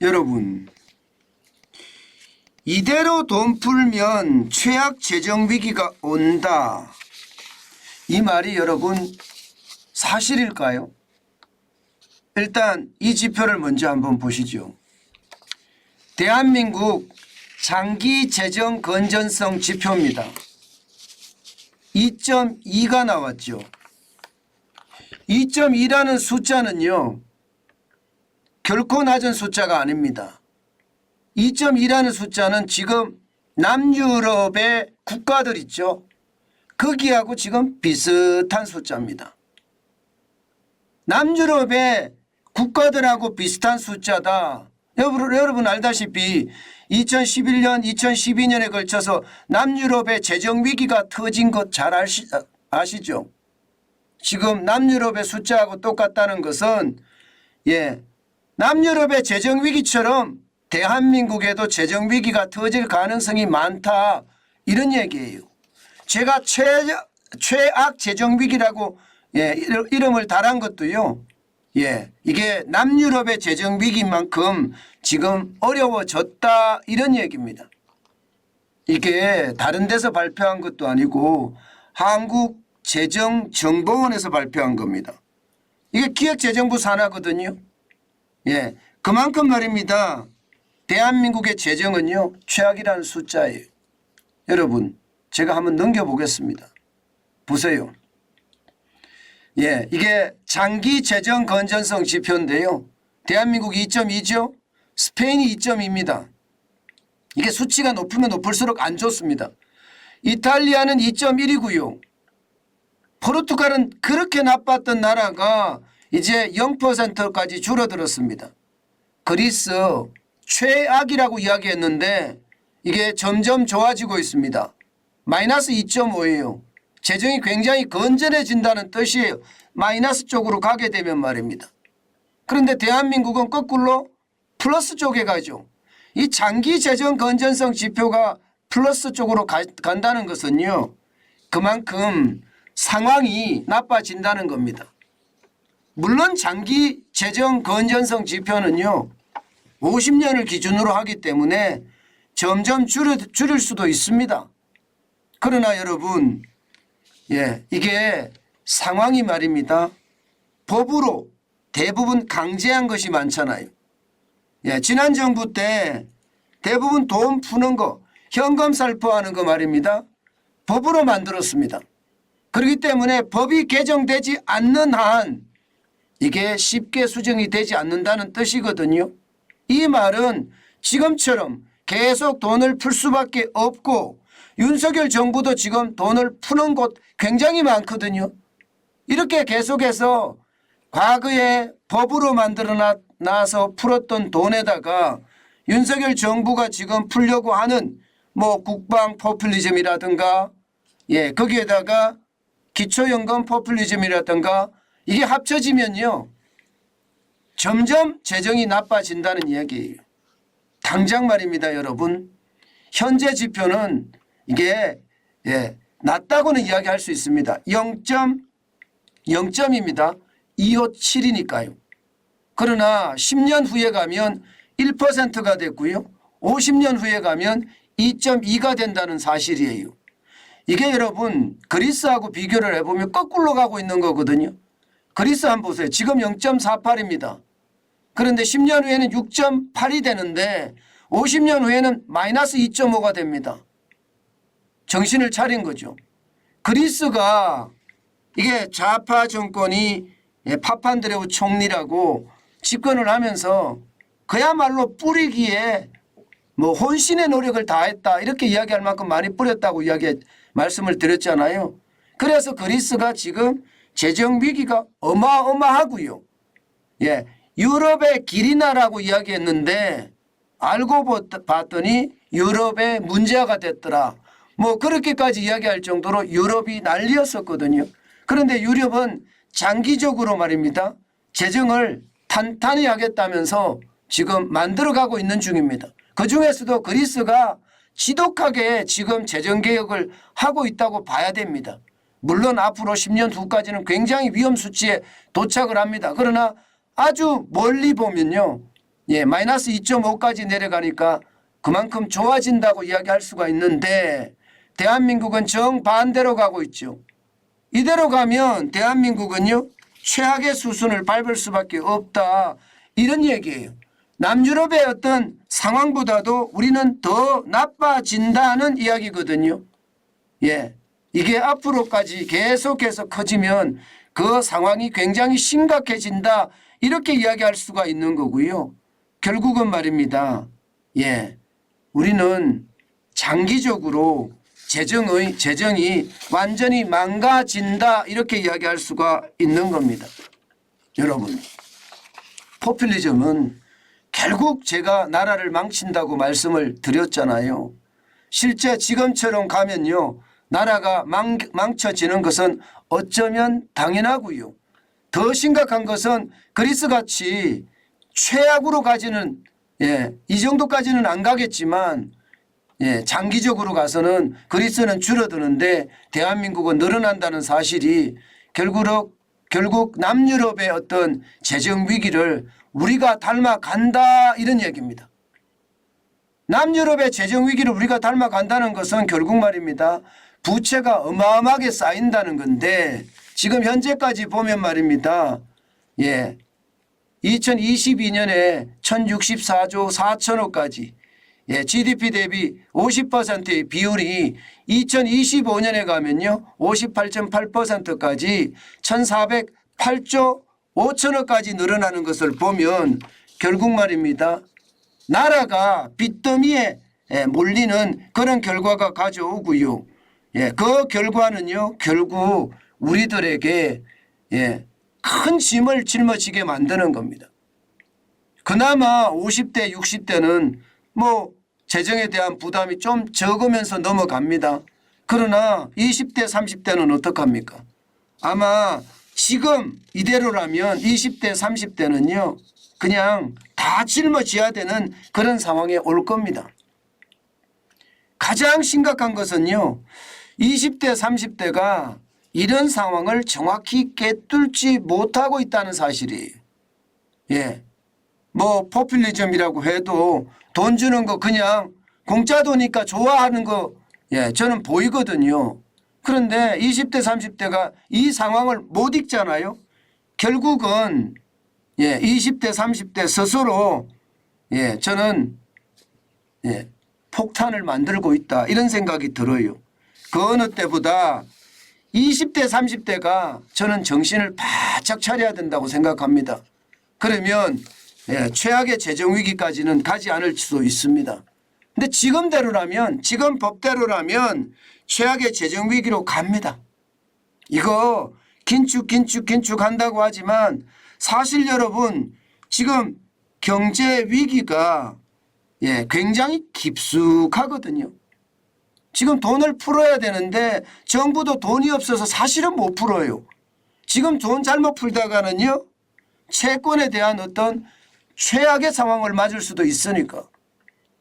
여러분, 이대로 돈 풀면 최악 재정 위기가 온다. 이 말이 여러분 사실일까요? 일단 이 지표를 먼저 한번 보시죠. 대한민국 장기 재정 건전성 지표입니다. 2.2가 나왔죠. 2.2라는 숫자는요, 결코 낮은 숫자가 아닙니다. 2.2라는 숫자는 지금 남유럽의 국가들 있죠. 거기하고 지금 비슷한 숫자입니다. 남유럽의 국가들하고 비슷한 숫자다. 여러분 알다시피 2011년, 2012년에 걸쳐서 남유럽의 재정 위기가 터진 것 잘 아시죠? 지금 남유럽의 숫자하고 똑같다는 것은 남유럽의 재정 위기처럼 대한민국에도 재정 위기가 터질 가능성이 많다, 이런 얘기예요. 제가 최악 재정 위기라고 이름을 달한 것도요. 이게 남유럽의 재정 위기만큼 지금 어려워졌다, 이런 얘기입니다. 이게 다른 데서 발표한 것도 아니고 한국재정정보원에서 발표한 겁니다. 이게 기획재정부 산하거든요. 그만큼 말입니다. 대한민국의 재정은요, 최악이라는 숫자예요. 여러분, 제가 한번 넘겨보겠습니다. 보세요. 이게 장기 재정 건전성 지표인데요. 대한민국이 2.2죠. 스페인이 2.2입니다. 이게 수치가 높으면 높을수록 안 좋습니다. 이탈리아는 2.1이고요. 포르투갈은 그렇게 나빴던 나라가 이제 0%까지 줄어들었습니다. 그리스 최악이라고 이야기했는데 이게 점점 좋아지고 있습니다. 마이너스 2.5예요. 재정이 굉장히 건전해진다는 뜻이에요. 마이너스 쪽으로 가게 되면 말입니다. 그런데 대한민국은 거꾸로 플러스 쪽에 가죠. 이 장기 재정 건전성 지표가 플러스 쪽으로 간다는 것은요, 그만큼 상황이 나빠진다는 겁니다. 물론 장기 재정 건전성 지표는요, 50년을 기준으로 하기 때문에 점점 줄일 수도 있습니다. 그러나 여러분, 이게 상황이 말입니다. 법으로 대부분 강제한 것이 많잖아요. 지난 정부 때 대부분 돈 푸는 거, 현금 살포하는 거 말입니다. 법으로 만들었습니다. 그렇기 때문에 법이 개정되지 않는 한 이게 쉽게 수정이 되지 않는다는 뜻이거든요. 이 말은 지금처럼 계속 돈을 풀 수밖에 없고 윤석열 정부도 지금 돈을 푸는 곳 굉장히 많거든요. 이렇게 계속해서 과거에 법으로 만들어놔서 풀었던 돈에다가 윤석열 정부가 지금 풀려고 하는 국방 포퓰리즘이라든가 거기에다가 기초연금 포퓰리즘이라든가 이게 합쳐지면요, 점점 재정이 나빠진다는 이야기예요. 당장 말입니다, 여러분. 현재 지표는 이게 낮다고는 이야기할 수 있습니다. 0.0점입니다. 257이니까요. 그러나 10년 후에 가면 1%가 됐고요. 50년 후에 가면 2.2가 된다는 사실이에요. 이게 여러분 그리스하고 비교를 해보면 거꾸로 가고 있는 거거든요. 그리스 한번 보세요. 지금 0.48입니다. 그런데 10년 후에는 6.8이 되는데 50년 후에는 마이너스 2.5가 됩니다. 정신을 차린 거죠. 그리스가 이게 좌파 정권이 파판드레우 총리라고 집권을 하면서 그야말로 뿌리기에 혼신의 노력을 다했다, 이렇게 이야기할 만큼 많이 뿌렸다고 말씀을 드렸잖아요. 그래서 그리스가 지금 재정 위기가 어마어마하고요. 유럽의 길이나라고 이야기했는데 알고 봤더니 유럽의 문제가 됐더라. 그렇게까지 이야기할 정도로 유럽이 난리였었거든요. 그런데 유럽은 장기적으로 말입니다, 재정을 탄탄히 하겠다면서 지금 만들어가고 있는 중입니다. 그중에서도 그리스가 지독하게 지금 재정개혁을 하고 있다고 봐야 됩니다. 물론 앞으로 10년 후까지는 굉장히 위험 수치에 도착을 합니다. 그러나 아주 멀리 보면요, 예, 마이너스 2.5까지 내려가니까 그만큼 좋아진다고 이야기할 수가 있는데 대한민국은 정반대로 가고 있죠. 이대로 가면 대한민국은요 최악의 수순을 밟을 수밖에 없다 이런 얘기예요. 남유럽의 어떤 상황보다도 우리는 더 나빠진다는 이야기거든요. 예, 이게 앞으로까지 계속해서 커지면 그 상황이 굉장히 심각해진다 이렇게 이야기할 수가 있는 거고요. 결국은 말입니다. 예, 우리는 장기적으로 재정이 완전히 망가진다 이렇게 이야기할 수가 있는 겁니다. 여러분, 포퓰리즘은 결국 제가 나라를 망친다고 말씀을 드렸잖아요. 실제 지금처럼 가면요 나라가 망쳐지는 것은 어쩌면 당연하고요. 더 심각한 것은 그리스같이 최악으로 가지는 이 정도까지는 안 가겠지만 장기적으로 가서는 그리스는 줄어드는데 대한민국은 늘어난다는 사실이 결국 남유럽의 어떤 재정 위기를 우리가 닮아간다 이런 얘기입니다. 남유럽의 재정 위기를 우리가 닮아간다는 것은 결국 말입니다. 부채가 어마어마하게 쌓인다는 건데 지금 현재까지 보면 말입니다. 2022년에 1064조 4천억까지 GDP 대비 50%의 비율이 2025년에 가면요 58.8%까지 1408조 5천억까지 늘어나는 것을 보면 결국 말입니다. 나라가 빚더미에 몰리는 그런 결과가 가져오고요. 그 결과는요 결국 우리들에게 큰 짐을 짊어지게 만드는 겁니다. 그나마 50대 60대는 뭐 재정에 대한 부담이 좀 적으면서 넘어갑니다. 그러나 20대 30대는 어떡합니까? 아마 지금 이대로라면 20대 30대는요 그냥 다 짊어져야 되는 그런 상황에 올 겁니다. 가장 심각한 것은요 20대 30대가 이런 상황을 정확히 꿰뚫지 못하고 있다는 사실이에요. 뭐 포퓰리즘이라고 해도 돈 주는 거 그냥 공짜 도니까 좋아하는 거 저는 보이거든요. 그런데 20대 30대가 이 상황을 못 읽잖아요. 결국은 20대 30대 스스로 저는 폭탄을 만들고 있다 이런 생각이 들어요. 그 어느 때보다 20대 30대가 저는 정신을 바짝 차려야 된다고 생각합니다. 그러면 최악의 재정 위기까지는 가지 않을 수도 있습니다. 근데 지금대로라면 지금 법대로라면 최악의 재정 위기로 갑니다. 이거 긴축한다고 하지만 사실 여러분 지금 경제 위기가 굉장히 깊숙하거든요. 지금 돈을 풀어야 되는데 정부도 돈이 없어서 사실은 못 풀어요. 지금 돈 잘못 풀다가는요 채권에 대한 어떤 최악의 상황을 맞을 수도 있으니까.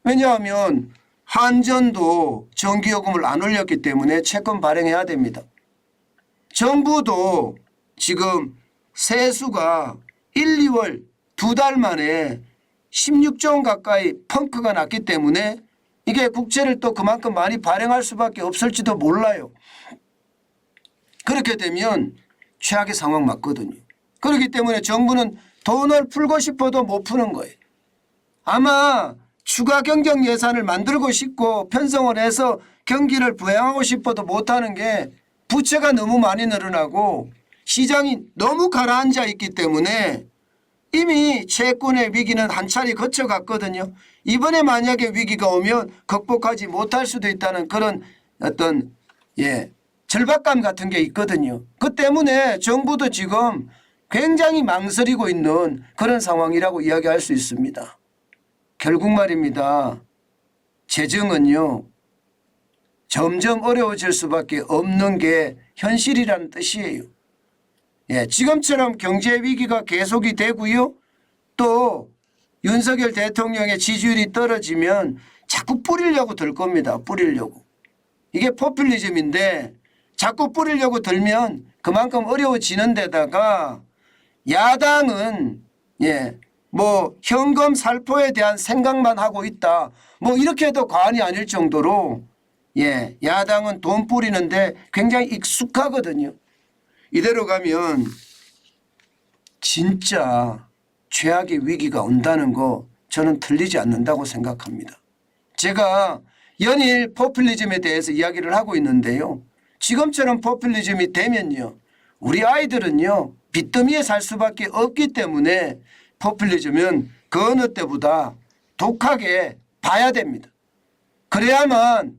왜냐하면 한전도 전기요금을 안 올렸기 때문에 채권 발행해야 됩니다. 정부도 지금 세수가 1, 2월 2달 만에 16조 원 가까이 펑크가 났기 때문에 이게 국채를 또 그만큼 많이 발행할 수밖에 없을지도 몰라요. 그렇게 되면 최악의 상황 맞거든요. 그렇기 때문에 정부는 돈을 풀고 싶어도 못 푸는 거예요. 아마 추가 경정 예산을 만들고 싶고 편성을 해서 경기를 부양하고 싶어도 못하는 게 부채가 너무 많이 늘어나고 시장이 너무 가라앉아 있기 때문에 이미 채권의 위기는 한 차례 거쳐갔거든요. 이번에 만약에 위기가 오면 극복하지 못할 수도 있다는 그런 어떤 절박감 같은 게 있거든요. 그 때문에 정부도 지금 굉장히 망설이고 있는 그런 상황이라고 이야기할 수 있습니다. 결국 말입니다. 재정은요 점점 어려워질 수밖에 없는 게 현실이라는 뜻이에요. 지금처럼 경제 위기가 계속이 되고요. 또 윤석열 대통령의 지지율이 떨어지면 자꾸 뿌리려고 들 겁니다. 뿌리려고. 이게 포퓰리즘인데 자꾸 뿌리려고 들면 그만큼 어려워지는 데다가 야당은 뭐 현금 살포에 대한 생각만 하고 있다. 뭐 이렇게 해도 과언이 아닐 정도로 예, 야당은 돈 뿌리는데 굉장히 익숙하거든요. 이대로 가면 진짜 최악의 위기가 온다는 거 저는 틀리지 않는다고 생각합니다. 제가 연일 포퓰리즘에 대해서 이야기를 하고 있는데요. 지금처럼 포퓰리즘이 되면요. 우리 아이들은요. 빚더미에 살 수밖에 없기 때문에 포퓰리즘은 그 어느 때보다 독하게 봐야 됩니다. 그래야만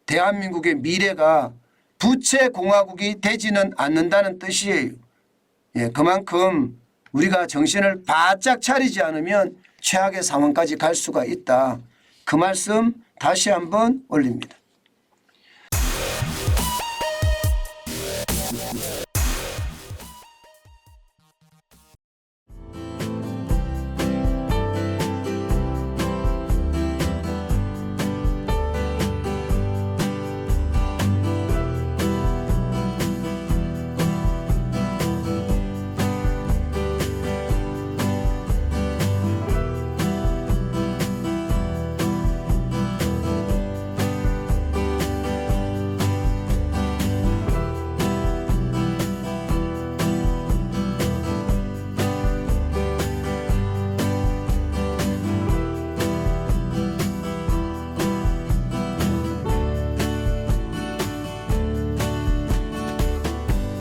대한민국의 미래가 부채공화국이 되지는 않는다는 뜻이에요. 예, 그만큼 우리가 정신을 바짝 차리지 않으면 최악의 상황까지 갈 수가 있다. 그 말씀 다시 한번 올립니다.